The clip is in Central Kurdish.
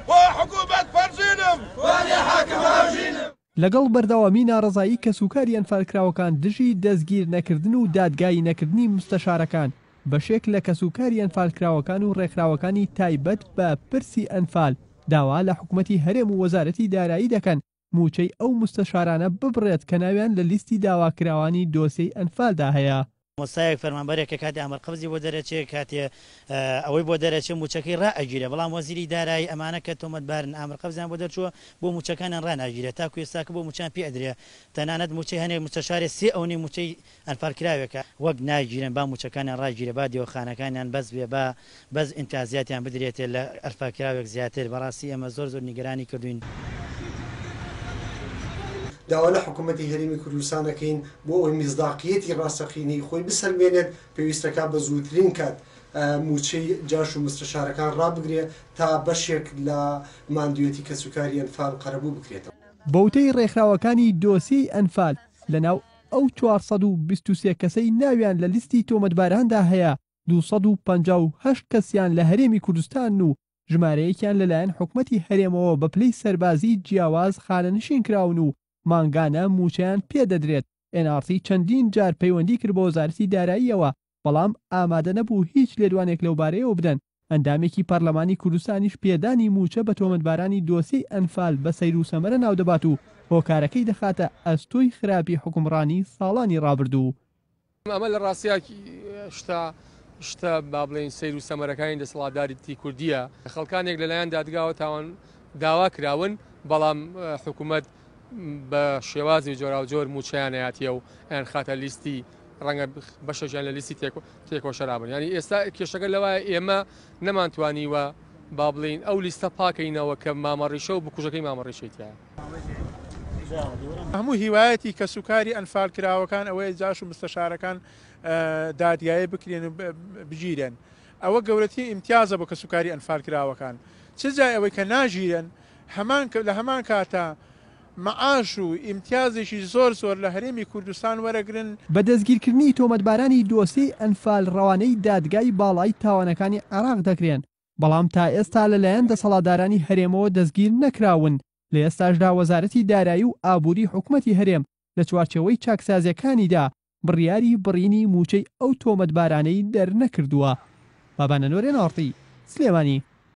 وحكومة فرزينم وأنا حاكم هاوجينم. لەگەڵ بەردەوامی ناڕەزایی کەسوکاری ئەنفالکراوەکان دژی دەستگیر نەکردن و دادگای نەکردنی مستەشارەکان بەشێک لە کەسوکاری ئەنفالکراوەکان و ڕێکخراوەکانی تایبەت بە پرسی ئەنفال داوا لە حکوومەتی هەرێم و وەزارەتی دارایی دەکەن موچەی ئەو مستەشارانە ببڕێت کە ناویان لە لیستی داواکراوانی دۆسیەی ئەنفالدا هەیە. مۆستایەک فەرمانبەرێکە کاتی ئامەرقەبزی بۆ دەرەچێت کاتێ ئەوەی بۆ دەرەچێت موچەکەی ڕائەگیرێ، بەڵام وەزیری دارایی ئەمانە کە تۆمەتبارن ئامەرقەبزیان بۆ دەرچووە بۆ موچەکانیان ڕاناگیرێت تاکو ئێستاکە بۆ موچیان پێ ئەدرێ تەنانەت موچەی هەنێک مستەشارێ سێ ئەوەی موچەی ئەنفالکراوێکە وەک ناگیرن با موچەکانیان ڕاگیرێ با دێوەخانەکانیان بەس بێ با بەس ئیمتیازاتیان بدرێتێ لە ئەنفالکراوێک زیاتر. بەڕاستی ئەمە زۆر نیگەرانی کردوین. داوا لە حکوومەتی هەرێمی کوردستانەکەین بۆ ئەوەی میزداقیەتی ڕاستەقینەی خۆی بسەلمێنێت پێویستەکە بە زووترین کات موچەی جاش و مستەشارەکان ڕابگرێت تا بەشێک لە ماندوێتی کەسوکاری ئەنفال قەرەبوو بکرێتەوە. بەوتەی ڕێکخراوەکانی دۆسیەی ئەنفال لەناو ئەو 423 کەسەی ناویان لە لیستی تۆمەتباراندا هەیە 258 کەسیان لە هەرێمی کوردستان و ژمارەیەکیان لەلایەن حکوومەتی هەرێمەوە بە پلەی سەربازی جیاواز خانەنشین کراون و مانگانە موچەیان پێدەدرێت. NRC چەندین جار پەیوەندی کرد بە وەزارەتی داراییەوە بەڵام ئامادە نەبوو هیچ لێدوانێک لەو بارەیەوە بدەن. ئەندامێکی پەرلەمانی کوردستانیش پێدانی موچە بە تۆمەتبارانی دۆسیەی ئەنفال بە سەیر و سەمەرە ناودەبات و هۆکارەکەی دەخاتە ئەستۆی خراپی حکومڕانی ساڵانی ڕابردوو. ئەمە لە ڕاستیاکی شتە با بڵێن سەیر و سەمەرەکانی دەسەڵاتداریی کوردیە. خەڵکانێک لەلایەن دادگاوە تاوان داوا کراون بەڵام حکوومەت بە شێوازی جۆرا و جۆر موچەیان هاتیە و ئەیان خاتە لیستی ڕەنگە بەشەیان لە لیستی تێکۆشەرابن. ینی ئێستا کێشەکە لەوایە ئێمە نەمانتوانیوە با بڵین ئەو لیستە پاکەینەوە کە مامەڕیشە و بکوژەکەی مامەڕیشێتیایە. هەموو هیوایەتی کەسوکاری ئەنفالکراوەکان ئەوەیە جاش و مستەشارەکان دادگایە بکرێن و بگیرن. ئەوە گەورەتی ئیمتیازە بۆ کەسوکاری ئەنفالکراوەکان. چ جای ئەوەی کە ناژیرن لە هەمان کاتە مەعاش و ئیمتیازێکی زۆر لە هەرێمی کوردستان وەرەگرن. بە دەستگیرکردنی تۆمەتبارانی دۆسیەی ئەنفال ڕەوانەی دادگای باڵای تاوانەکانی عێراق دەکرێن بەڵام تا ئێستا لەلایەن دەسەڵاتدارانی هەرێمەوە دەستگیر نەکراون. لە ئێستاشدا وەزارەتی دارایی و ئابووری حکوومەتی هەرێم لە چوارچێوەی چاکسازیەکانیدا بڕیاری بڕینی موچەی ئەو تۆمەتبارانەی دەرنەکردووە. بابانە نۆرێن ئاڕتی سلێمانی.